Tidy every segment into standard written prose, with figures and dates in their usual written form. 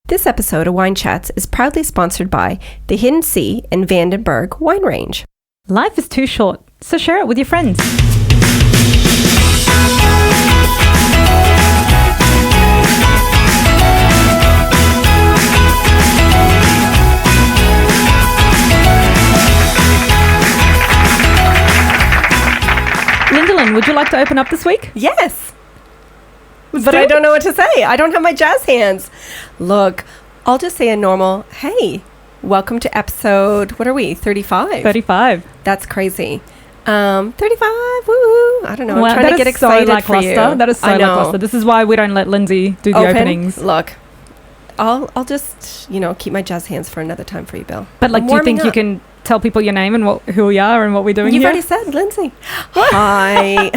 This episode of Wine Chats is proudly sponsored by the Hidden Sea and Vandenberg Wine Range. Life is too short, so share it with your friends. Lindalin, would you like to open up this week? Yes. But I don't know what to say. I don't have my jazz hands. Look, I'll just say a normal, hey, welcome to episode, what are we, 35? 35. That's crazy. 35, woo. I don't know. Well, I'm trying to get excited so for you. That is so lackluster. This is why we don't let Lindsay do the openings. Look, I'll just, keep my jazz hands for another time for you, Bill. But do you think you can tell people your name and who we are and what we're doing You've here? already said, Lindsay. Hi.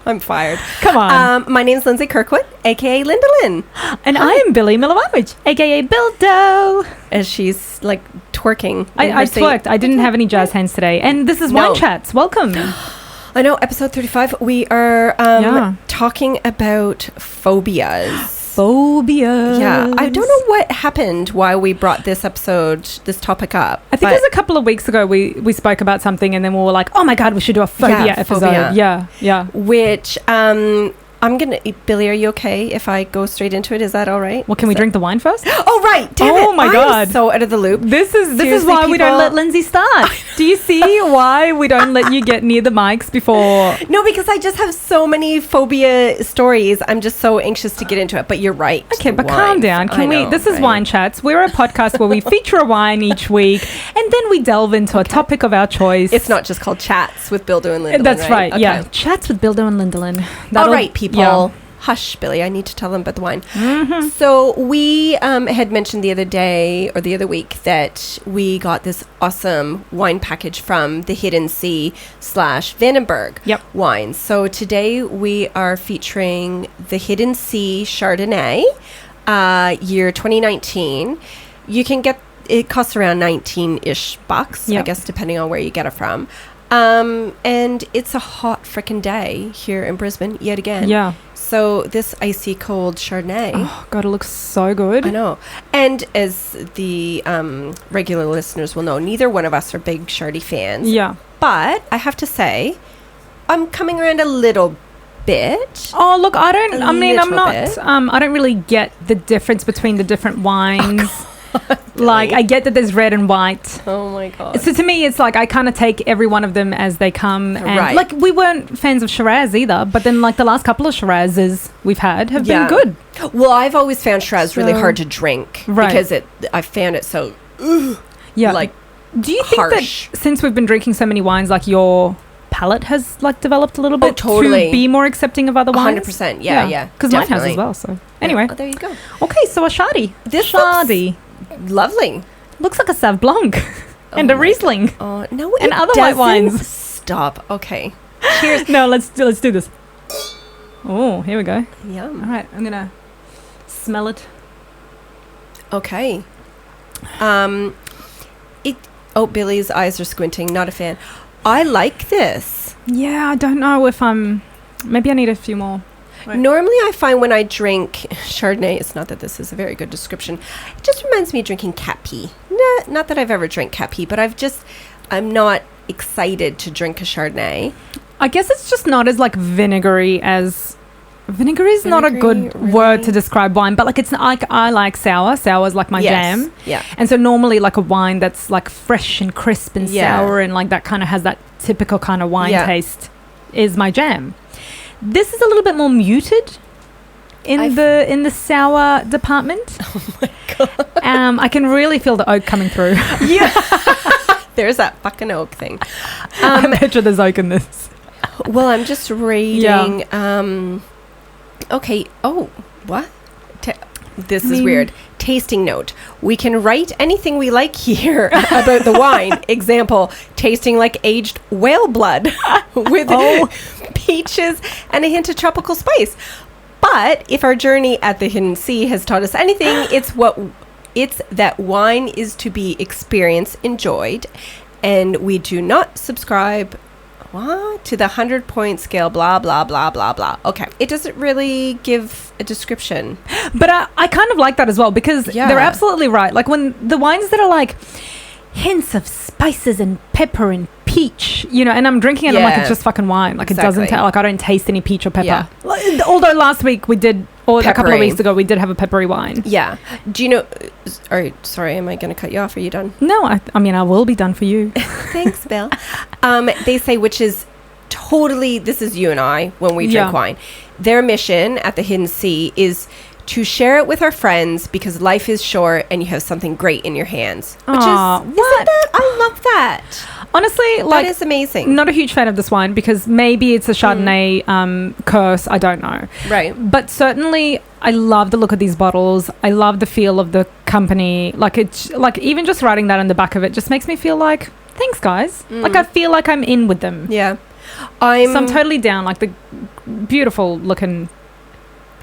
I'm fired. Come on. My name's Lindsay Kirkwood, a.k.a. Lindalin. And I am Billy Milovanovic, a.k.a. Bildo. As she's, twerking. I twerked. I didn't have any jazz hands today. And this is Wine Chats. Welcome. I know, episode 35. We are talking about phobias. Phobias. Yeah. I don't know what happened, why we brought this topic up. I think it was a couple of weeks ago we spoke about something and then we were like, oh my God, we should do a phobia episode. Phobia. Yeah. Which, Billy, are you okay if I go straight into it? Is that all right? Well, can we drink the wine first? Oh, right. Damn it. Oh my God. I'm so out of the loop. This is why we don't let Lindsay start. Do you see why we don't let you get near the mics before? No, because I just have so many phobia stories. I'm just so anxious to get into it. But you're right. Okay, but calm down. This is Wine Chats. We're a podcast where we feature a wine each week and then we delve into a topic of our choice. It's not just called Chats with Bildo and Lindalin. That's right. Okay. Yeah. Chats with Bildo and Lindalin. All right, people. Yeah. Hush, Billy. I need to tell them about the wine. Mm-hmm. So we had mentioned the other week that we got this awesome wine package from the Hidden Sea / Vandenberg wines. So today we are featuring the Hidden Sea Chardonnay, year 2019. You can get, it costs around 19-ish bucks, I guess, depending on where you get it from. And it's a hot frickin' day here in Brisbane yet again. Yeah. So this icy cold Chardonnay. Oh God, it looks so good. I know. And as the regular listeners will know, neither one of us are big Chardy fans. Yeah. But I have to say, I'm coming around a little bit. Oh look, I don't really get the difference between the different wines. Oh, I get that there's red and white. Oh my God. So to me, it's I kind of take every one of them as they come. And we weren't fans of Shiraz either, but then the last couple of Shirazes we've had have been good. Well, I've always found Shiraz really hard to drink because I found it so do you harsh. Think that since we've been drinking so many wines, your palate has developed a little bit to be more accepting of other wines? 100%. Yeah. Because mine has as well. So anyway, there you go. Okay, so a Shardy. This Shardy. Lovely. Looks like a Sauv Blanc and a Riesling. Oh no, and other white wines. Stop. Okay. Cheers. No, let's do this. Oh, here we go. Yum. All right, I'm gonna smell it. Okay. Billy's eyes are squinting. Not a fan. I like this. Yeah, I don't know if maybe I need a few more. Right. Normally, I find when I drink Chardonnay, it's not that this is a very good description. It just reminds me of drinking cat pee. Not that I've ever drank cat pee, but I'm not excited to drink a Chardonnay. I guess it's just not as vinegary as... Vinegar is not a good word to describe wine, but it's I like sour. Sour is my jam. Yeah. And so normally a wine that's fresh and crisp and sour and that kind of has that typical kind of wine taste is my jam. This is a little bit more muted in the sour department. Oh my God. I can really feel the oak coming through. Yeah. There's that fucking oak thing. I bet you there's oak in this. Well, I'm just reading. Okay. Oh, what? This is weird. Tasting note. We can write anything we like here about the wine. Example, tasting like aged whale blood with peaches and a hint of tropical spice. But if our journey at the Hidden Sea has taught us anything, it's that wine is to be experienced, enjoyed, and we do not subscribe. what? To the 100-point scale, blah, blah, blah, blah, blah. Okay. It doesn't really give a description. But I kind of like that as well, because they're absolutely right. Like when the wines that are like hints of spices and pepper and peach, you know, and I'm drinking it and I'm like, it's just fucking wine. Like it doesn't, like I don't taste any peach or pepper. Yeah. Although last week we did, or a couple of weeks ago, we did have a peppery wine. Yeah. Do you know, sorry, am I going to cut you off? Are you done? No, I mean, I will be done for you. Thanks, Bill. They say, which is totally, this is you and I when we drink wine. Their mission at the Hidden Sea is to share it with our friends because life is short and you have something great in your hands. Which isn't that? I love that. Honestly, like, that is amazing. Not a huge fan of this wine because maybe it's a Chardonnay curse. I don't know. Right. But certainly, I love the look of these bottles. I love the feel of the company. Like it's like even just writing that on the back of it just makes me feel like, thanks, guys. Like I feel like I'm in with them. Yeah. So I'm totally down. Like the beautiful looking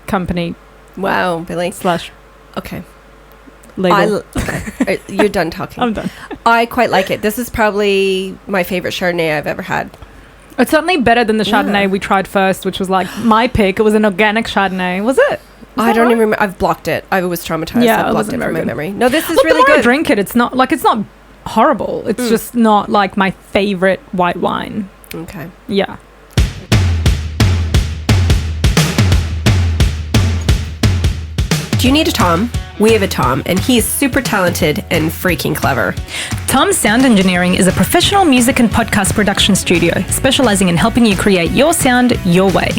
company. Wow, Billy. / Okay. Label. Okay. You're done talking. I'm done. I quite like it. This is probably my favorite Chardonnay I've ever had. It's certainly better than the Chardonnay we tried first, which was like my pick. It was an organic Chardonnay. Was it? I don't even remember. I've blocked it. I was traumatized. Yeah, I blocked it from my memory. No, this is really the more good. I drink it, it's not horrible. It's just not like my favorite white wine. Okay. Yeah. Do you need a Tom? We have a Tom, and he is super talented and freaking clever. Tom's Sound Engineering is a professional music and podcast production studio specializing in helping you create your sound your way.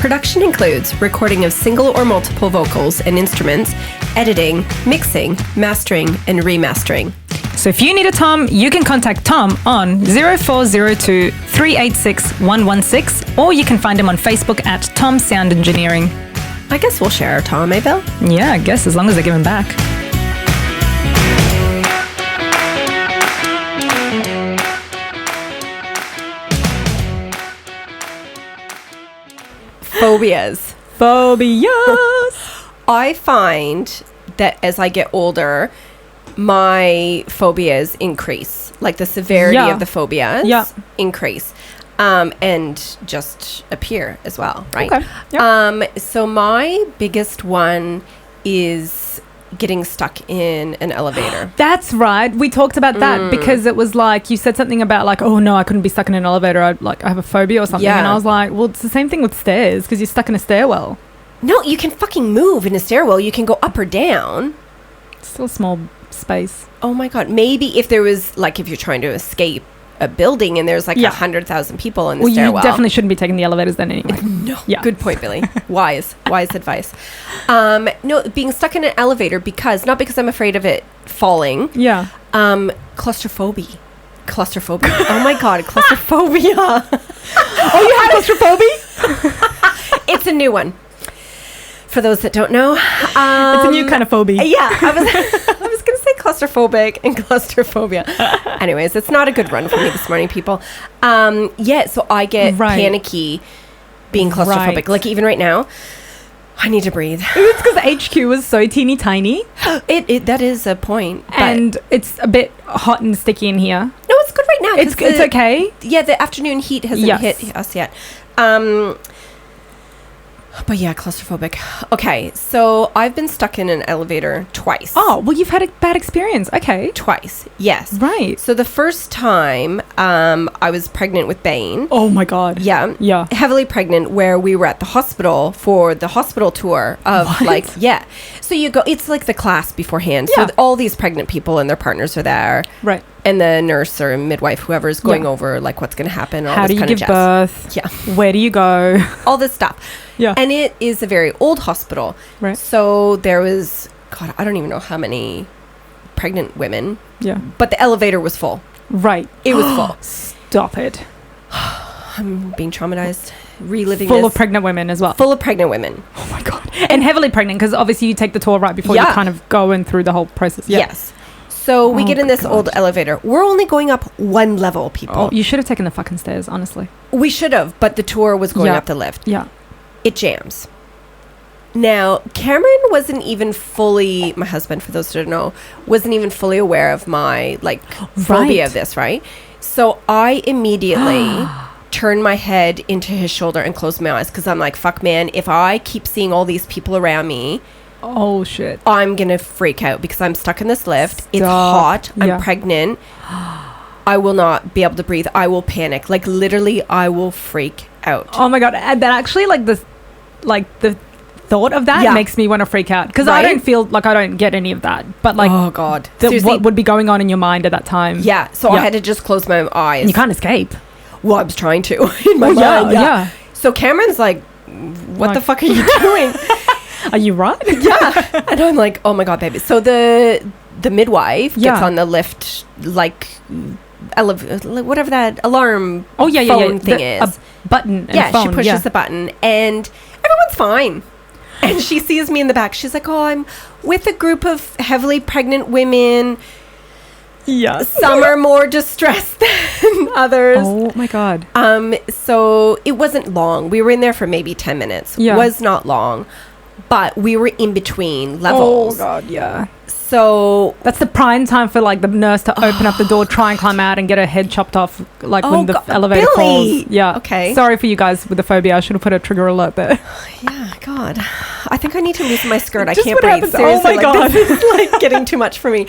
Production includes recording of single or multiple vocals and instruments, editing, mixing, mastering, and remastering. So if you need a Tom, you can contact Tom on 0402 386 116, or you can find him on Facebook at Tom Sound Engineering. I guess we'll share our Tom, eh, Bill? Yeah, I guess, as long as they give him back. Phobias. I find that as I get older, my phobias increase. Like the severity of the phobias increase. And just appear as well, right? Okay. Yep. So my biggest one is getting stuck in an elevator. That's right. We talked about that because it was like you said something about like, oh no, I couldn't be stuck in an elevator. I have a phobia or something. Yeah. And I was like, well, it's the same thing with stairs because you're stuck in a stairwell. No, you can fucking move in a stairwell. You can go up or down. It's still a small space. Oh my God. Maybe if there was like if you're trying to escape a building and there's like 100,000 people in the stairwell. You definitely shouldn't be taking the elevators then anyway. No. Yeah. Good point, Billy. Wise advice. No, being stuck in an elevator not because I'm afraid of it falling. Yeah. Claustrophobia. Oh my God, claustrophobia. Oh, you have claustrophobia? It's a new one. For those that don't know, it's a new kind of phobia. Yeah, I was going to say claustrophobic and claustrophobia. Anyways, it's not a good run for me this morning, people. So I get panicky being claustrophobic. Right. Like even right now, I need to breathe. It's because HQ is so teeny tiny. That is a point. And it's a bit hot and sticky in here. No, it's good right now. It's okay. Yeah, the afternoon heat hasn't hit us yet. But yeah, claustrophobic. Okay, so I've been stuck in an elevator twice. Oh, well, you've had a bad experience. Okay. Twice, yes. Right. So the first time, I was pregnant with Bane. Oh, my God. Yeah. Yeah. Heavily pregnant, where we were at the hospital for the hospital tour of So you go, it's like the class beforehand. Yeah. So all these pregnant people and their partners are there. Right. And the nurse or midwife, whoever is going over like what's going to happen. All How this do you give birth? Yeah. Where do you go? All this stuff. Yeah. And it is a very old hospital. Right. So there was, God, I don't even know how many pregnant women. Yeah. But the elevator was full. Right. It was full. Stop it. I'm being traumatized. Reliving Full of pregnant women as well. Full of pregnant women. Oh my God. And heavily pregnant because obviously you take the tour right before you kind of go in through the whole process. Yeah. Yes. So we get in this old elevator. We're only going up one level, people. Oh, you should have taken the fucking stairs, honestly. We should have, but the tour was going up the lift. Yeah. It jams. Now, Cameron wasn't even fully, my husband, for those who don't know, wasn't even fully aware of my, phobia of this, right? So I immediately turn my head into his shoulder and close my eyes because I'm like, fuck, man, if I keep seeing all these people around me, oh shit, I'm gonna freak out because I'm stuck in this lift. Stop. It's hot. I'm pregnant. I will not be able to breathe. I will panic. Like, literally, I will freak out. Oh my God. And that actually, like, the thought of that makes me want to freak out. Because I don't feel like I don't get any of that. But, like, oh God. What would be going on in your mind at that time? Yeah. So I had to just close my eyes. And you can't escape. Well, I was trying to in my mind. Yeah. So Cameron's like, what the fuck are you doing? Are you right? Yeah. And I'm like, oh my God, baby. So the midwife gets on the lift, like, whatever that alarm phone thing is. A button and phone. She pushes the button and everyone's fine. And she sees me in the back. She's like, oh, I'm with a group of heavily pregnant women. Yeah. Some are more distressed than others. Oh my God. So it wasn't long. We were in there for maybe 10 minutes. Yeah. Was not long. But we were in between levels. Oh God, yeah. So that's the prime time for like the nurse to open up the door, try and climb out and get her head chopped off, like when the elevator falls. Yeah. Okay. Sorry for you guys with the phobia. I should have put a trigger alert there. Yeah. God. I think I need to loosen my skirt. I Just can't breathe. Happens? Seriously. Oh my God. This is like getting too much for me.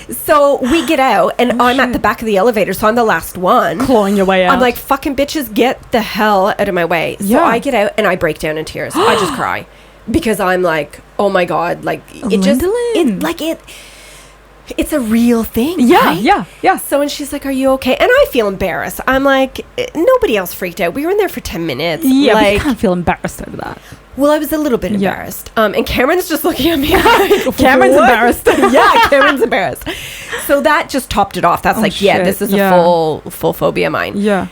So we get out and I'm at the back of the elevator. So I'm the last one. Clawing your way out. I'm like, fucking bitches, get the hell out of my way. So I get out and I break down in tears. I just cry. Because I'm like, oh my God, like it's a real thing. Yeah, right? yeah. So when she's like, are you okay? And I feel embarrassed. I'm like, nobody else freaked out. We were in there for 10 minutes. Yeah, but you can't feel embarrassed over that. Well, I was a little bit embarrassed. And Cameron's just looking at me like, Cameron's embarrassed. Yeah, Cameron's embarrassed. So that just topped it off. That's this is a full phobia of mine. Yeah.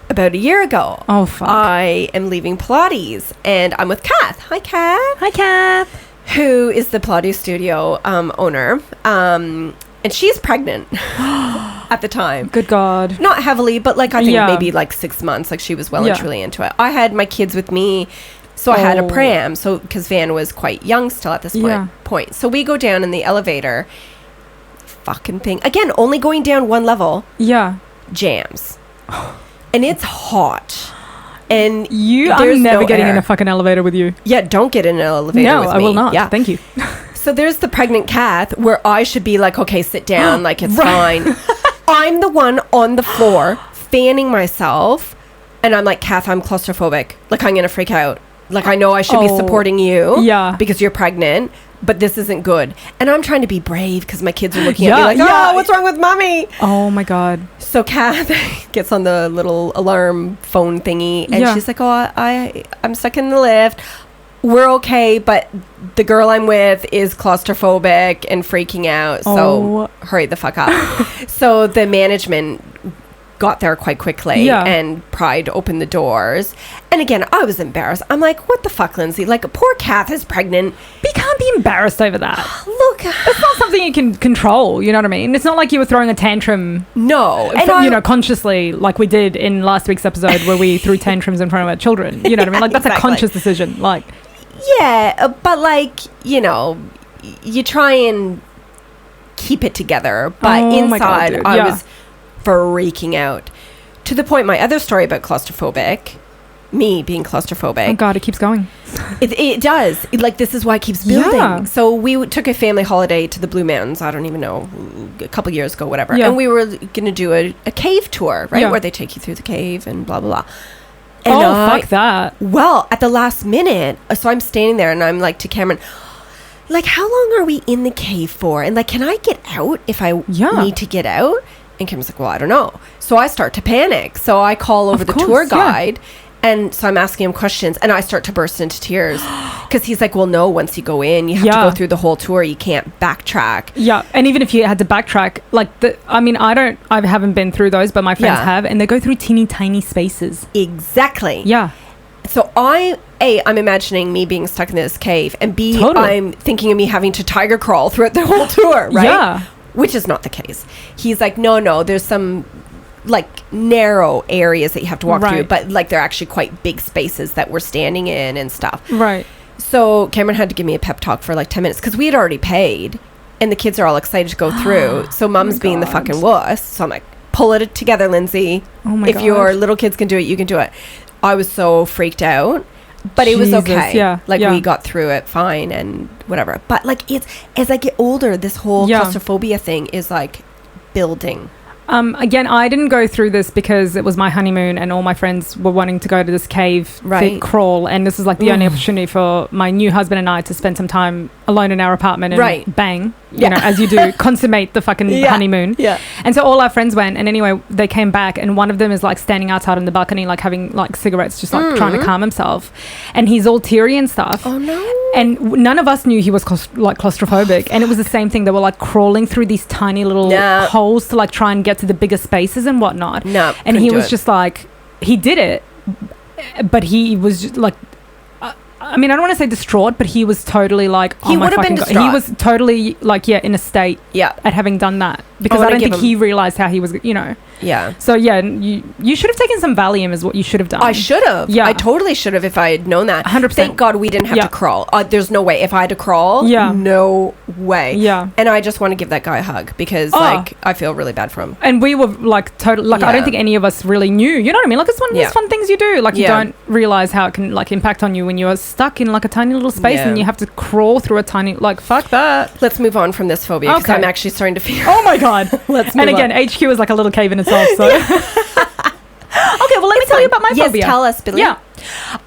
About a year ago, fuck. I am leaving Pilates and I'm with Kath. Hi, Kath. Hi, Kath. Who is the Pilates studio owner. And she's pregnant at the time. Good God. Not heavily, but like I think maybe like 6 months. Like she was well and truly into it. I had my kids with me. So I had a pram. So because Van was quite young still at this point. So we go down in the elevator. Fucking thing. Again, only going down one level. Yeah. Jams. And it's hot. And I'm never getting in a fucking elevator with you. Yeah, don't get in an elevator with me. No, I will not. Yeah. Thank you. So there's the pregnant Kath where I should be like, okay, sit down, like it's fine. I'm the one on the floor fanning myself. And I'm like, Kath, I'm claustrophobic. Like, I'm going to freak out. Like, I know I should be supporting you. Yeah. Because you're pregnant. But this isn't good. And I'm trying to be brave because my kids are looking at me like, what's wrong with mommy? Oh, my God. So Kath gets on the little alarm phone thingy. And she's like, oh, I'm stuck in the lift. We're okay. But the girl I'm with is claustrophobic and freaking out. So hurry the fuck up. So the management got there quite quickly and pried open the doors. And again, I was embarrassed. I'm like, what the fuck, Lindsay? Like, poor Kath is pregnant. But you can't be embarrassed over that. Look. It's not something you can control, you know what I mean? It's not like you were throwing a tantrum. No. And consciously, like we did in last week's episode where we threw tantrums in front of our children. You know what I mean? Like, that's a conscious decision. Like, yeah, but like, you try and keep it together. But inside, I was freaking out to the point. My other story about me being claustrophobic. Oh God, it keeps going. It does. This is why it keeps building. Yeah. So we took a family holiday to the Blue Mountains. I don't even know, a couple years ago, whatever. Yeah. And we were going to do a cave tour, right? Yeah. Where they take you through the cave and blah, blah, blah. And fuck that. Well, at the last minute, so I'm standing there and I'm like to Cameron, like, how long are we in the cave for? And like, can I get out if I need to get out? And Cameron's like, well, I don't know. So I start to panic. So I call over the tour guide. Yeah. And so I'm asking him questions and I start to burst into tears because he's like, well, no, once you go in, you have to go through the whole tour. You can't backtrack. Yeah. And even if you had to backtrack, I haven't been through those, but my friends have, and they go through teeny tiny spaces. Exactly. Yeah. So I'm imagining me being stuck in this cave, and B, I'm thinking of me having to tiger crawl throughout the whole tour, right? Yeah. Which is not the case. He's like, no, there's some like narrow areas that you have to walk through, but like they're actually quite big spaces that we're standing in and stuff. Right. So Cameron had to give me a pep talk for like 10 minutes because we had already paid and the kids are all excited to go through. So mom's being the fucking wuss. So I'm like, pull it together, Lindsay. Oh my if God. your little kids can do it, you can do it. I was so freaked out, but it was okay. Yeah, like we got through it fine and whatever. But like it's as I get older, this whole claustrophobia thing is like building. Again, I didn't go through this because it was my honeymoon and all my friends were wanting to go to this cave crawl, and this is like the only opportunity for my new husband and I to spend some time alone in our apartment and bang, you know, as you do, consummate the fucking honeymoon. Yeah. And so all our friends went, and anyway, they came back, and one of them is like standing outside on the balcony, like having like cigarettes, just like trying to calm himself, and he's all teary and stuff. Oh no. And none of us knew he was claustrophobic, and it was the same thing. They were like crawling through these tiny little holes to like try and get to the bigger spaces and whatnot. And he was just like, he did it, but he was just like, I mean, I don't want to say distraught, but he was totally like, oh my fucking God. He was totally like, in a state at having done that, because I don't think he realized how he was, you know. Yeah. So yeah, you should have taken some Valium is what you should have done. I should have. Yeah. I totally should have if I had known that. 100%. Thank God we didn't have to crawl. There's no way. If I had to crawl, no way. Yeah. And I just want to give that guy a hug because like I feel really bad for him. And we were like totally like I don't think any of us really knew. You know what I mean? Like it's one of those fun things you do. Like you don't realize how it can like impact on you when you're stuck in like a tiny little space and you have to crawl through a tiny like fuck that. Let's move on from this phobia because I'm actually starting to feel. Oh my God. Let's move on. HQ is like a little cave in itself. So. Okay, well, let me tell you about my phobia. Yes, tell us, Billy. Yeah.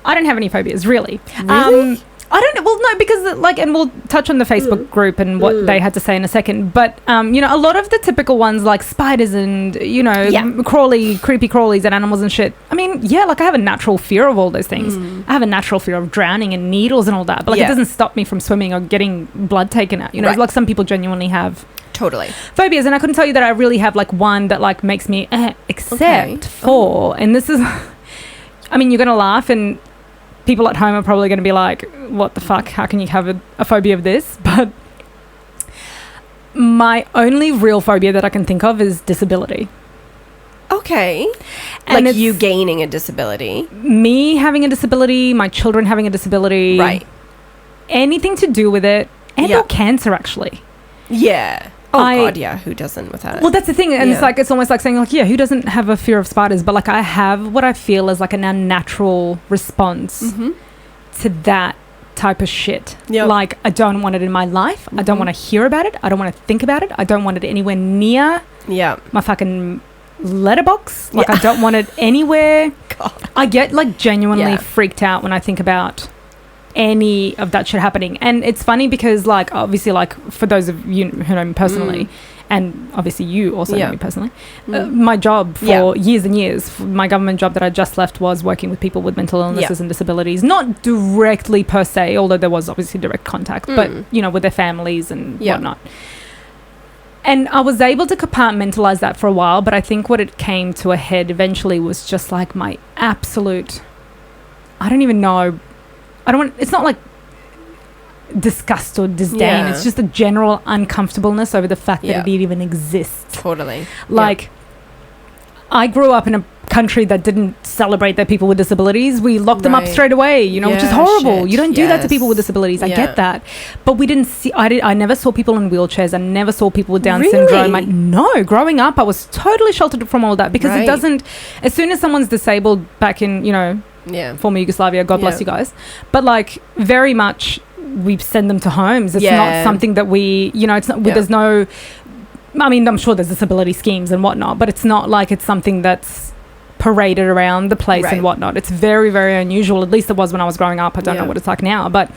I don't have any phobias, really. Really? I don't know. Well, no, because like, and we'll touch on the Facebook group and what they had to say in a second. But, you know, a lot of the typical ones like spiders and, you know, creepy crawlies and animals and shit. I mean, like I have a natural fear of all those things. I have a natural fear of drowning and needles and all that. But like it doesn't stop me from swimming or getting blood taken out. You know, like some people genuinely have. Totally. Phobias, and I couldn't tell you that I really have like one that like makes me except for, and this is, I mean, you're going to laugh and people at home are probably going to be like, what the fuck? How can you have a phobia of this? But my only real phobia that I can think of is disability. Okay. And like you gaining a disability. Me having a disability, my children having a disability. Right. Anything to do with it, and or cancer actually. Yeah. Oh God, yeah. Who doesn't with that? Well, that's the thing, and it's like it's almost like saying like, who doesn't have a fear of spiders? But like, I have what I feel is like an unnatural response to that type of shit. Yep. Like, I don't want it in my life. I don't want to hear about it. I don't want to think about it. I don't want it anywhere near my fucking letterbox. Like, I don't want it anywhere. God. I get like genuinely freaked out when I think about any of that shit happening. And it's funny because like obviously like for those of you who know me personally and obviously you also know me personally, my job for years and years, my government job that I just left was working with people with mental illnesses and disabilities, not directly per se, although there was obviously direct contact, but you know, with their families and whatnot. And I was able to compartmentalize that for a while, but I think what it came to a head eventually was just like my absolute, I don't even know, it's not like disgust or disdain. It's just a general uncomfortableness over the fact that it even exists. Totally. Like, I grew up in a country that didn't celebrate their people with disabilities. We locked them up straight away, you know, which is horrible. You don't do that to people with disabilities. I get that. But we didn't see, I never saw people in wheelchairs. I never saw people with Down syndrome. No, growing up, I was totally sheltered from all that because it doesn't, as soon as someone's disabled back in, you know, former Yugoslavia, God bless you guys. But like very much we send them to homes. It's not something that we, you know, it's not, there's no, I mean, I'm sure there's disability schemes and whatnot, but it's not like it's something that's paraded around the place and whatnot. It's very, very unusual. At least it was when I was growing up. I don't know what it's like now, but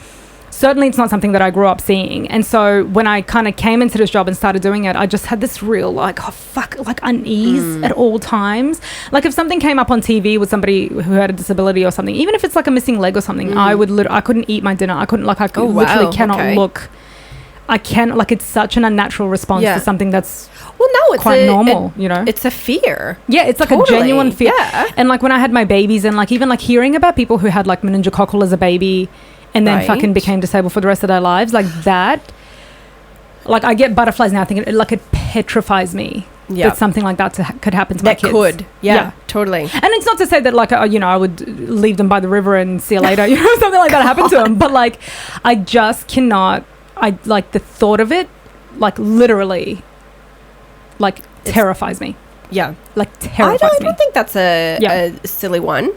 certainly it's not something that I grew up seeing. And so when I kind of came into this job and started doing it, I just had this real like, oh fuck, like unease at all times. Like if something came up on TV with somebody who had a disability or something, even if it's like a missing leg or something, I couldn't eat my dinner. I couldn't like, literally cannot look. I can't, like, it's such an unnatural response to something that's it's quite normal, you know? It's a fear. Yeah, it's like a genuine fear. Yeah. And like when I had my babies and like even like hearing about people who had like meningococcal as a baby and then fucking became disabled for the rest of their lives, like that, like I get butterflies now thinking, like it petrifies me that something like that could happen to my kids. That could, totally. And it's not to say that like, you know, I would leave them by the river and see you later, you know, something like that happened to them. But like, I just cannot, I like the thought of it, like literally, like terrifies me. Yeah. Like, terrifies I me. don't think that's a silly one.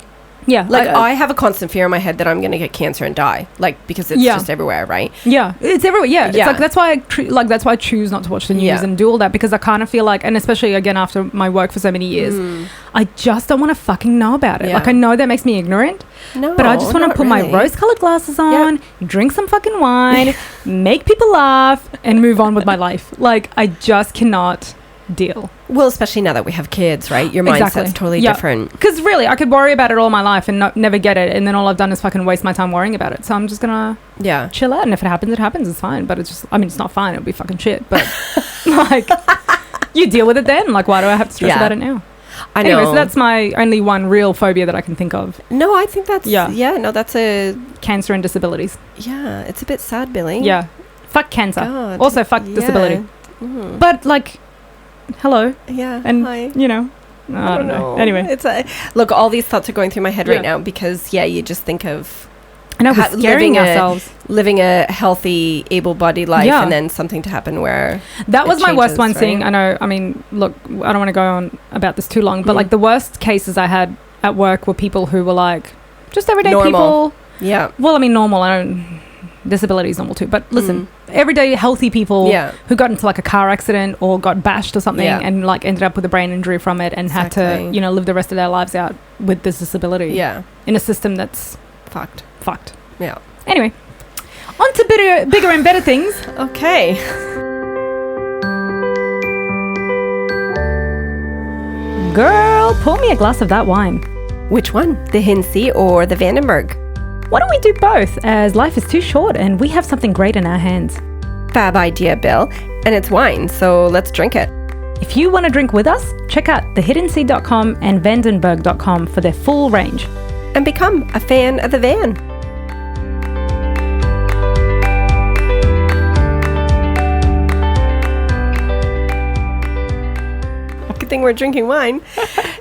Yeah. Like, I have a constant fear in my head that I'm going to get cancer and die. Like, because it's just everywhere, right? Yeah. It's everywhere. Yeah. It's like, that's why that's why I choose not to watch the news and do all that, because I kind of feel like, and especially again after my work for so many years, I just don't want to fucking know about it. Like, I know that makes me ignorant, but I just want to put my rose-colored glasses on, drink some fucking wine, make people laugh, and move on with my life. Like, I just cannot deal. Well, especially now that we have kids, right? Your mindset's totally different. Because really, I could worry about it all my life and never get it, and then all I've done is fucking waste my time worrying about it. So I'm just gonna chill out, and if it happens, it happens. It's fine. But it's just, I mean, it's not fine. It'll be fucking shit. But like, you deal with it then. Like, why do I have to stress about it now? I know. Anyway, so that's my only one real phobia that I can think of. No, I think that's that's a cancer and disabilities. Yeah, it's a bit sad, Billy. Yeah, fuck cancer. God. Also, fuck disability. But like. Hello. Yeah. And hi. You know, I don't know. Anyway, it's look. All these thoughts are going through my head right now because you just think of. I know, we're scaring ourselves. Living a healthy, able-bodied life, and then something to happen where that was my worst one. Right? Seeing, I know. I mean, look, I don't want to go on about this too long, but like the worst cases I had at work were people who were like just everyday people. Yeah. Well, I mean, normal. I don't. Disability is normal too, but listen, everyday healthy people who got into like a car accident or got bashed or something and like ended up with a brain injury from it and had to, you know, live the rest of their lives out with this disability in a system that's fucked. Yeah. Anyway, on to bigger and better things. Okay. Girl, pour me a glass of that wine. Which one? The Hidden Sea or the Vandenberg? Why don't we do both, as life is too short and we have something great in our hands? Fab idea, Bill. And it's wine, so let's drink it. If you want to drink with us, check out thehiddensea.com and vandenberg.com for their full range. And become a fan of the van. Good thing we're drinking wine.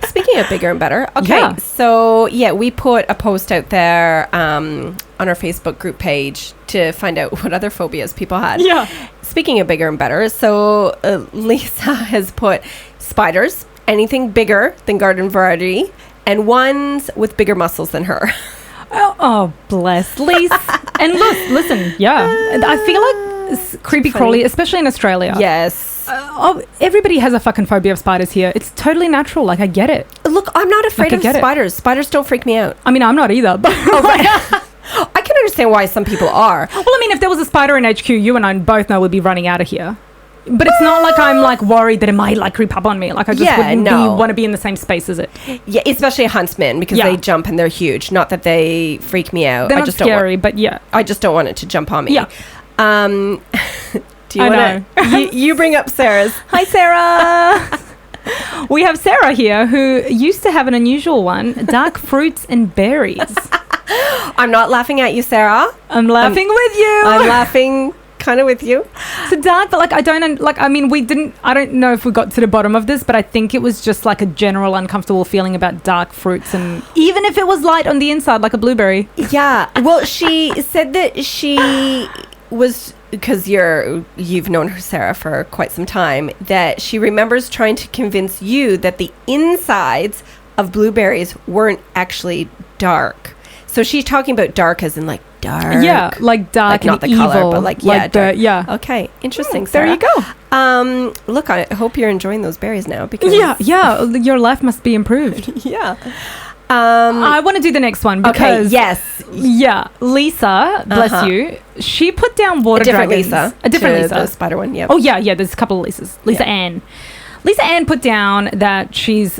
Speaking of bigger and better. Okay, so we put a post out there on our Facebook group page to find out what other phobias people had. Yeah. Speaking of bigger and better, so Lisa has put spiders, anything bigger than garden variety, and ones with bigger muscles than her. Oh bless Lisa. And listen, I feel like it's creepy crawly, especially in Australia. Yes. Everybody has a fucking phobia of spiders here. It's totally natural. Like, I get it. Look, I'm not afraid of spiders. Spiders don't freak me out. I mean, I'm not either. But I can understand why some people are. Well, I mean, if there was a spider in HQ, you and I both know we'd be running out of here. But it's not like I'm like worried that it might like creep up on me. Like, I just wouldn't want to be in the same space as it. Yeah, especially a huntsman because they jump and they're huge. Not that they freak me out. They're not scary, but I just don't want it to jump on me. Yeah. Do you want to? You bring up Sarah's. Hi, Sarah. We have Sarah here who used to have an unusual one: dark fruits and berries. I'm not laughing at you, Sarah. I'm laughing with you. I'm laughing kind of with you. So dark, but like I don't know if we got to the bottom of this, but I think it was just like a general uncomfortable feeling about dark fruits, and even if it was light on the inside, like a blueberry. Yeah. Well, she said that she was, because you've known her, Sarah, for quite some time, that she remembers trying to convince you that the insides of blueberries weren't actually dark. So she's talking about dark as in like dark. Yeah, like dark, like not the evil, color, but like dark. Okay, interesting, Sarah. There you go. Look, I hope you're enjoying those berries now because your life must be improved. Yeah. I want to do the next one because Lisa, bless you, she put down water dragons. A different Lisa, the spider one. Yeah. Oh yeah. There's a couple of Lisas. Lisa Ann put down that she's,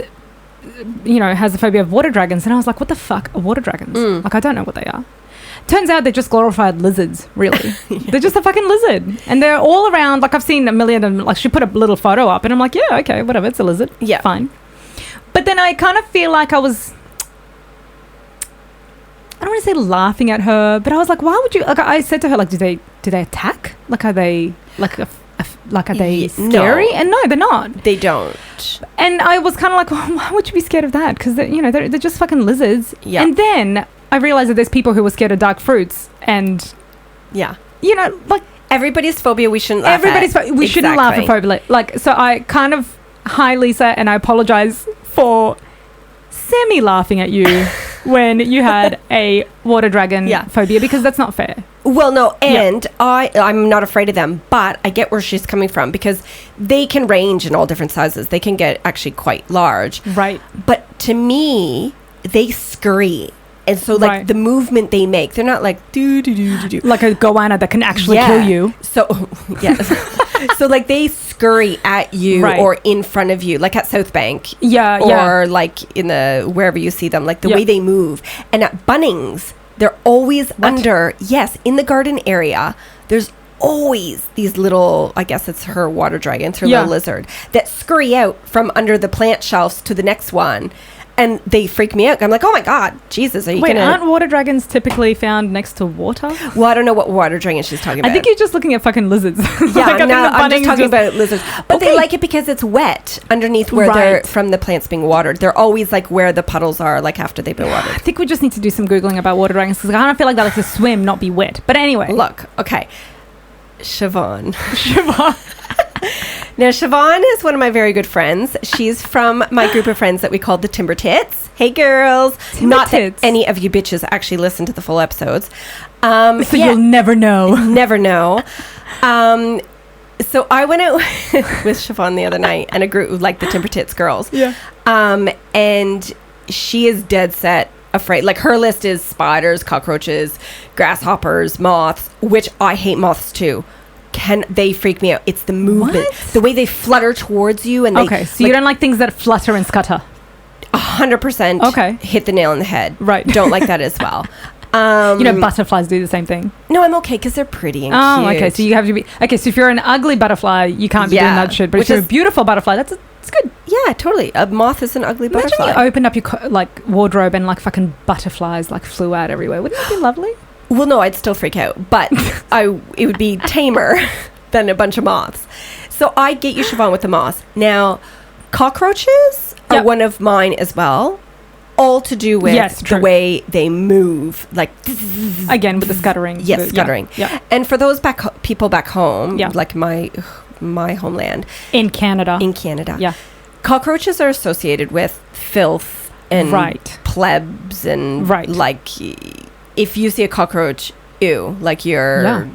has a phobia of water dragons, and I was like, what the fuck are water dragons? Like, I don't know what they are. Turns out they're just glorified lizards, really. They're just a fucking lizard, and they're all around. Like, I've seen a million of them. Like, she put a little photo up, and I'm like, yeah, okay, whatever, it's a lizard. Yeah, fine. But then I kind of feel like I don't want to say laughing at her, but I was like, why would you? Like, I said to her, like, do they attack? Like, are they are they scary? No. And no, they're not. They don't. And I was kind of like, well, why would you be scared of that? Because they're just fucking lizards. Yeah. And then I realized that there's people who were scared of dark fruits, and like everybody's phobia, we shouldn't laugh at. We shouldn't laugh at phobia. Like, so I kind of hi, Lisa, and I apologise for semi-laughing at you when you had a water dragon phobia, because that's not fair. Well, no, and I'm not afraid of them, but I get where she's coming from, because they can range in all different sizes. They can get actually quite large. Right. But to me, they scurry. And so, like, the movement they make, they're not like, do. Like a goanna that can actually kill you. So, so, like, they scurry at you or in front of you, like at South Bank. Or, like, in the, wherever you see them, like, the way they move. And at Bunnings, they're always under, in the garden area, there's always these little, I guess it's her water dragon, it's her little lizard, that scurry out from under the plant shelves to the next one. And they freak me out. I'm like, oh my God, Jesus, are you going to... aren't water dragons typically found next to water? Well, I don't know what water dragon she's talking about. I think you're just looking at fucking lizards. Yeah, I'm just talking about lizards. But they like it because it's wet underneath where they're from the plants being watered. They're always like where the puddles are, like after they've been watered. I think we just need to do some Googling about water dragons, because I kind of feel like they like to swim, not be wet. But anyway. Look, okay. Siobhan. Now, Siobhan is one of my very good friends. She's from my group of friends that we called the Timber Tits. Hey, girls. Not that any of you bitches actually listen to the full episodes. So you'll never know. Never know. So I went out with Siobhan the other night and a group like the Timber Tits girls. Yeah. And she is dead set afraid. Like, her list is spiders, cockroaches, grasshoppers, moths, which I hate moths too. They freak me out. It's the movement. What? The way they flutter towards you. And okay, so you don't like things that flutter and scutter? 100% hit the nail on the head. Right. Don't like that as well. Butterflies do the same thing. No, I'm okay because they're pretty and cute. Okay. So you have to be... Okay, so if you're an ugly butterfly, you can't be doing that shit. But if you're a beautiful butterfly, it's good. Yeah, totally. A moth is an ugly butterfly. Imagine you opened up your wardrobe and fucking butterflies flew out everywhere. Wouldn't that be lovely? Well, no, I'd still freak out, but it would be tamer than a bunch of moths. So I'd get you, Siobhan, with the moths. Now, cockroaches are one of mine as well, all to do with the way they move, again with the scuttering. Yes, scuttering. Yeah. And for those people back home, like my homeland in Canada, cockroaches are associated with filth and plebs and if you see a cockroach, ew, like you're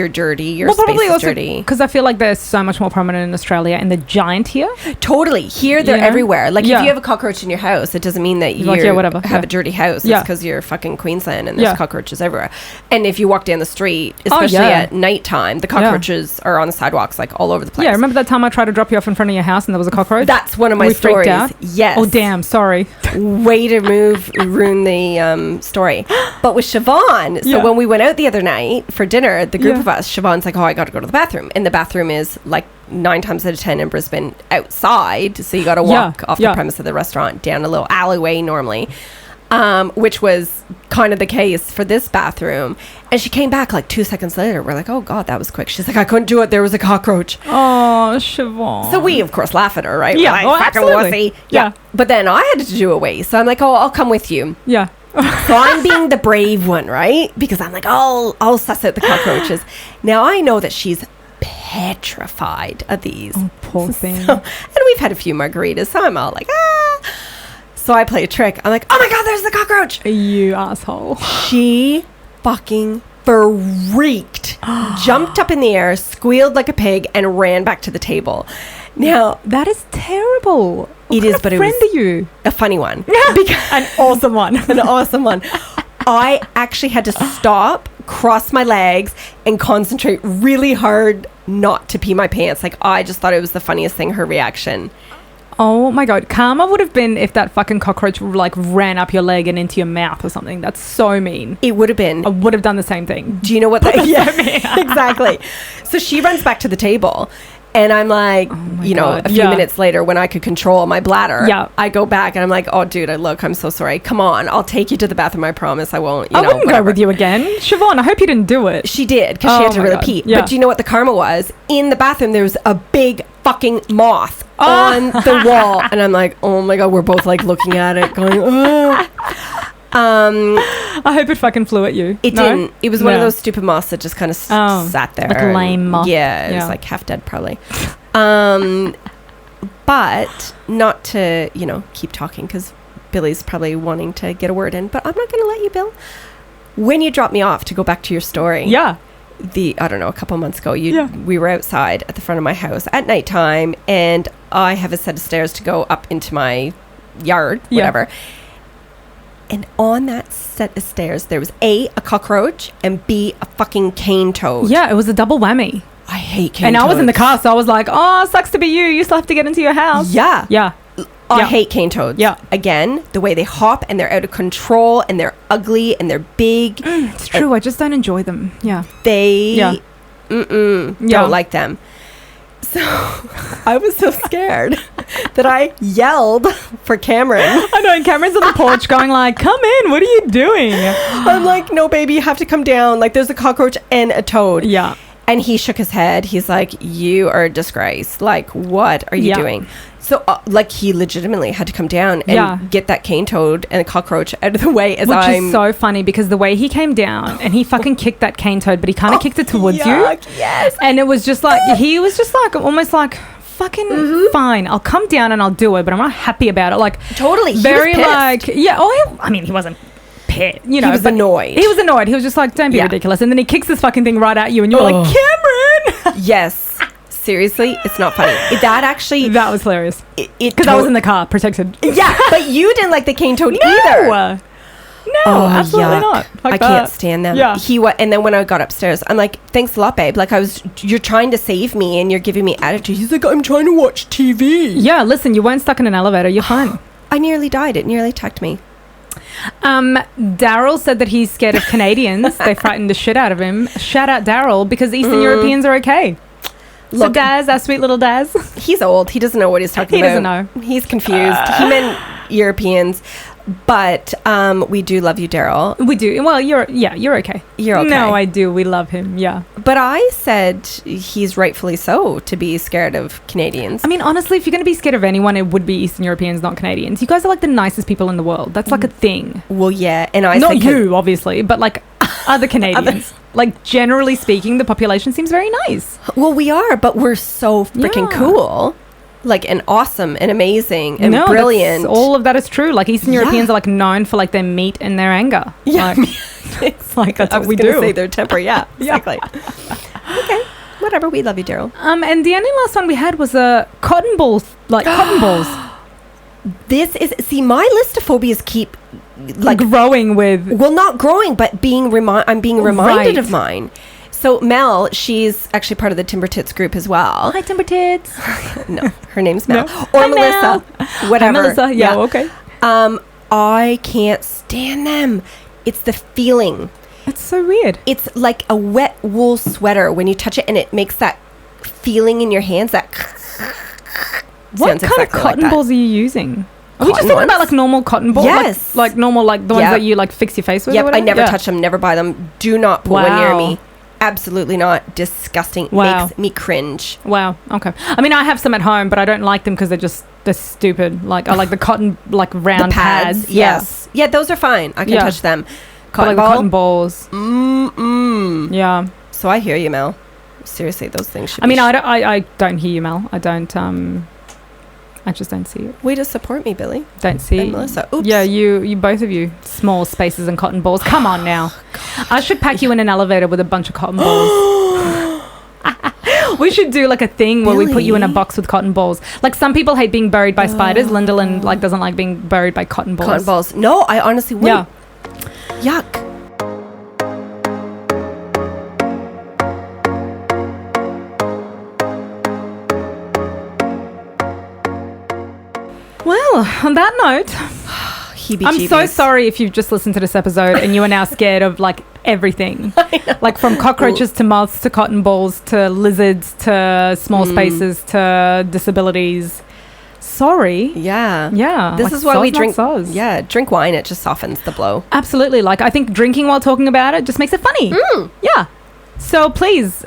dirty, your space is dirty. Because I feel like they're so much more prominent in Australia, and the giant here. Totally. Here, they're everywhere. Like, if you have a cockroach in your house, it doesn't mean that you have a dirty house. It's because you're fucking Queensland and there's cockroaches everywhere. And if you walk down the street, especially at nighttime, the cockroaches are on the sidewalks, all over the place. Yeah, remember that time I tried to drop you off in front of your house and there was a cockroach? That's one of my stories. Yes. Oh, damn, sorry. Way to ruin the story. But with Siobhan, so when we went out the other night for dinner, the group of us, Siobhan's like, oh, I got to go to the bathroom. And the bathroom is 9 times out of 10 in Brisbane outside. So you got to walk off the premise of the restaurant down a little alleyway normally, which was kind of the case for this bathroom. And she came back 2 seconds later. We're like, oh, God, that was quick. She's like, I couldn't do it. There was a cockroach. Oh, Siobhan. So we, of course, laugh at her, right? Yeah, absolutely. Yeah. But then I had to do a wee. So I'm like, oh, I'll come with you. Yeah. So I'm being the brave one, right? Because I'm like, I'll suss out the cockroaches. Now I know that she's petrified of these. Oh, poor thing. And we've had a few margaritas, so I'm all like, ah. So I play a trick. I'm like, oh my God, there's the cockroach. You asshole. She fucking freaked, jumped up in the air, squealed like a pig, and ran back to the table. Now, that is terrible. It is, but it was a funny one. An awesome one. An awesome one. I actually had to stop, cross my legs, and concentrate really hard not to pee my pants. I just thought it was the funniest thing, her reaction. Oh my God. Karma would have been if that fucking cockroach ran up your leg and into your mouth or something. That's so mean. It would have been. I would have done the same thing. Do you know what that... Yeah, exactly. So she runs back to the table. And I'm like, a few minutes later when I could control my bladder, I go back and I'm like, oh, dude, I'm so sorry. Come on. I'll take you to the bathroom. I promise I won't, I wouldn't go with you again. Siobhan, I hope you didn't do it. She did because she had to really pee. Yeah. But do you know what the karma was? In the bathroom, there was a big fucking moth on the wall. And I'm like, oh my God, we're both looking at it going, oh. I hope it fucking flew at you. It didn't. It was one of those stupid moths that just kind of sat there. Like a lame moth. Yeah, it was half dead probably. But not to, keep talking because Billy's probably wanting to get a word in, but I'm not going to let you, Bill. When you dropped me off, to go back to your story. Yeah. I don't know, a couple months ago, we were outside at the front of my house at nighttime, and I have a set of stairs to go up into my yard, whatever. And on that set of stairs, there was A, a cockroach, and B, a fucking cane toad. Yeah, it was a double whammy. I hate cane toads. And I was in the car, so I was like, oh, sucks to be you. You still have to get into your house. Yeah. Yeah. I hate cane toads. Yeah. Again, the way they hop, and they're out of control, and they're ugly, and they're big. It's true. I just don't enjoy them. Yeah. They don't like them. So I was so scared that I yelled for Cameron. I know, and Cameron's on the porch going like, come in, what are you doing? I'm like, no, baby, you have to come down. Like, there's a cockroach and a toad. Yeah. And he shook his head. He's like, you are a disgrace. Like, what are you doing? So, he legitimately had to come down and get that cane toad and the cockroach out of the way Which is so funny because the way he came down and he fucking kicked that cane toad, but he kind of kicked it towards you. Yes. And it was just like, he was just like, almost like, fucking fine, I'll come down and I'll do it, but I'm not happy about it. Like, totally. Very like, he wasn't pissed, He was annoyed. He was annoyed. He was just like, don't be ridiculous. And then he kicks this fucking thing right at you and you're like, Cameron! Yes. Seriously, it's not funny. That was hilarious. Because I was in the car, protected. Yeah, but you didn't like the cane toad either. No, absolutely not. I can't stand them. Yeah. And then when I got upstairs, I'm like, thanks a lot, babe. Like, you're trying to save me and you're giving me attitude. He's like, I'm trying to watch TV. Yeah, listen, you weren't stuck in an elevator. You're fine. I nearly died. It nearly attacked me. Daryl said that he's scared of Canadians. They frightened the shit out of him. Shout out Daryl, because Eastern Europeans are okay. Look, so Daz, our sweet little Daz. He's old. He doesn't know what he's talking about. He doesn't know. He's confused. He meant Europeans. But we do love you, Daryl. We do. Well, you're okay. You're okay. No, I do. We love him. Yeah. But I said he's rightfully so to be scared of Canadians. I mean, honestly, if you're going to be scared of anyone, it would be Eastern Europeans, not Canadians. You guys are like the nicest people in the world. That's like a thing. Well, yeah. And I not you, obviously, but like other Canadians. Like, generally speaking, the population seems very nice. Well, we are, but we're so freaking cool. Like, and awesome and amazing and brilliant. All of that is true. Like, Eastern Europeans are like known for like their meat and their anger. Yeah. Like, it's like that's what we do. I was going to say their temper. Yeah, exactly. Okay. Whatever. We love you, Daryl. And the only last one we had was cotton balls. Like, cotton balls. My list of phobias keep like growing with. Well, not growing, but I'm being reminded of mine. So Mel, she's actually part of the Timber Tits group as well. Hi, Timber Tits. No, her name's Mel. No. Or Hi, Melissa. Mel. Whatever. Hi, Melissa. Yeah, okay. I can't stand them. It's the feeling. It's so weird. It's like a wet wool sweater when you touch it and it makes that feeling in your hands. That what kind of cotton balls are you using? Are we just talking about like normal cotton balls? Yes. Like normal, like the ones that you like fix your face with? Yep, I never touch them. Never buy them. Do not put one near me. Absolutely not. Disgusting. Wow. Makes me cringe. Wow. Okay. I mean, I have some at home, but I don't like them because they're stupid. Like, I like the cotton, like round the pads. Yes. Yeah, those are fine. I can touch them. Cotton balls. Yeah. So I hear you, Mel. Seriously, those things should I don't hear you, Mel. I just don't see it. Way to support me, Billy. Don't see and Melissa. Oops. Yeah, you both of you. Small spaces and cotton balls. Come on now. I should pack you in an elevator with a bunch of cotton balls. We should do like a thing where we put you in a box with cotton balls. Like some people hate being buried by spiders. Lindalin like doesn't like being buried by cotton balls. Cotton balls. No, I honestly wouldn't. Yeah. Yuck. Well, on that note, I'm so sorry if you've just listened to this episode and you are now scared of like everything. Like from cockroaches to moths to cotton balls to lizards to small spaces to disabilities. Sorry. Yeah. Yeah. This is why we drink. Yeah, drink wine. It just softens the blow. Absolutely. Like I think drinking while talking about it just makes it funny. Yeah. So please,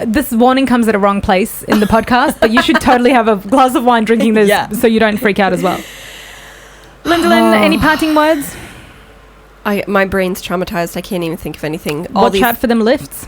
this warning comes at a wrong place in the podcast, but you should totally have a glass of wine drinking this so you don't freak out as well. Lindalin, any parting words? My brain's traumatized. I can't even think of anything. Watch out for them lifts.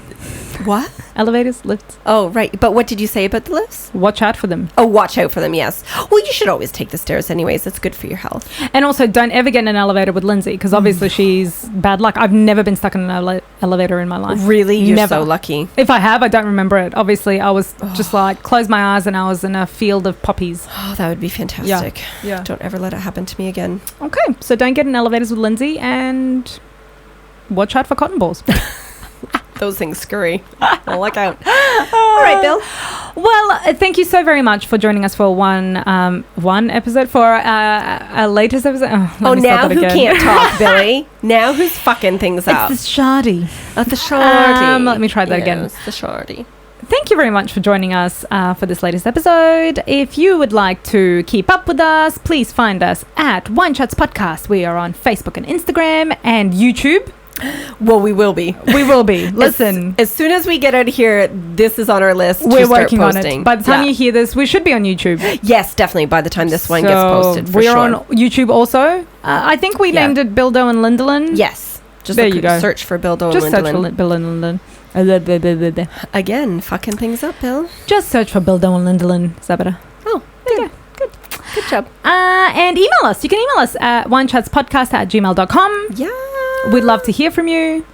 What? Elevators, lifts. Oh, right. But what did you say about the lifts? Watch out for them. Oh, watch out for them, yes. Well, you should always take the stairs anyways. It's good for your health. And also, don't ever get in an elevator with Lindsay, because obviously she's bad luck. I've never been stuck in an elevator in my life. Really? You're never. So lucky. If I have, I don't remember it. Obviously, I was just like, close my eyes and I was in a field of poppies. Oh, that would be fantastic. Yeah. Don't ever let it happen to me again. Okay, so don't get in elevators with Lindsay and watch out for cotton balls. Those things scurry. Well, look out. All right, Bill. Well, thank you so very much for joining us for one episode, for a latest episode. Now who can't talk, Billy? Now who's fucking things up? It's the shardy. Oh, the shardy. Let me try that again. It's the shardy. Thank you very much for joining us for this latest episode. If you would like to keep up with us, please find us at Wine Chats Podcast. We are on Facebook and Instagram and YouTube. Well, we will be. We will be. Listen. As soon as we get out of here, this is on our list. We're working on it. By the time you hear this, we should be on YouTube. Yes, definitely. By the time this one gets posted, we're on YouTube also. I think we named it Bildo and Lindalin. Yes. Just there you go. Search for Bildo and Lindalin. Just search for Bildo and Lindalin. Again, fucking things up, Bill. Just search for Bildo and Lindalin. Is that better? Oh, good. Good job. And email us. You can email us at winechatspodcast@gmail.com. Yeah. We'd love to hear from you.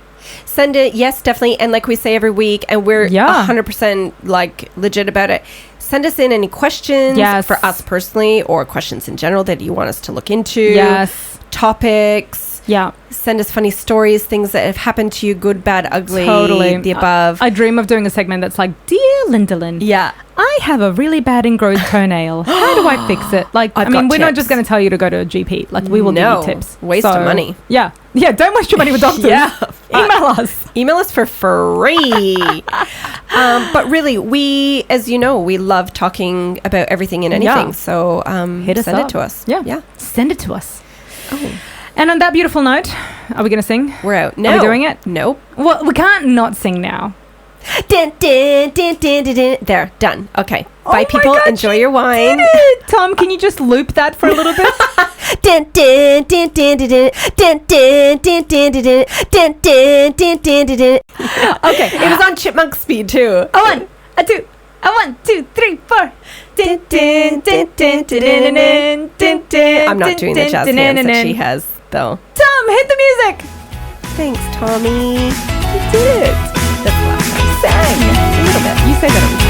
Send it. Yes, definitely. And like we say every week, and we're 100% like legit about it. Send us in any questions for us personally, or questions in general that you want us to look into. Yes. Topics. Yeah. Send us funny stories, things that have happened to you, good, bad, ugly, totally. the above. I dream of doing a segment that's like, Dear Lindalin. Yeah. I have a really bad ingrown toenail. How do I fix it? Like, we're not just going to tell you to go to a GP. Like, we will give you tips. Waste of money. Yeah. Yeah, don't waste your money with doctors. Email us. Email us for free. But really, we, as you know, we love talking about everything and anything. So send it to us. Yeah. Send it to us. Oh. And on that beautiful note, are we going to sing? We're out. No. Are we doing it? Nope. Well, we can't not sing now. Dun, dun, dun, dun, dun, dun. There, done. Okay. Bye, people. God, enjoy your wine. Tom, can you just loop that for a little bit? Dun, dun, dun, dun, dun, dun, dun, dun, dun, dun, dun, dun, dun, dun, dun, dun, dun. Okay, it was on chipmunk speed too. A 1, a 2, a 1, 2, 3, 4. Dun, dun, dun, dun, dun, dun, dun, dun. I'm not doing the jazz hands that she has, though. Tom, hit the music. Thanks, Tommy. You did it. That's the last time. Sang a little bit. You say that every time.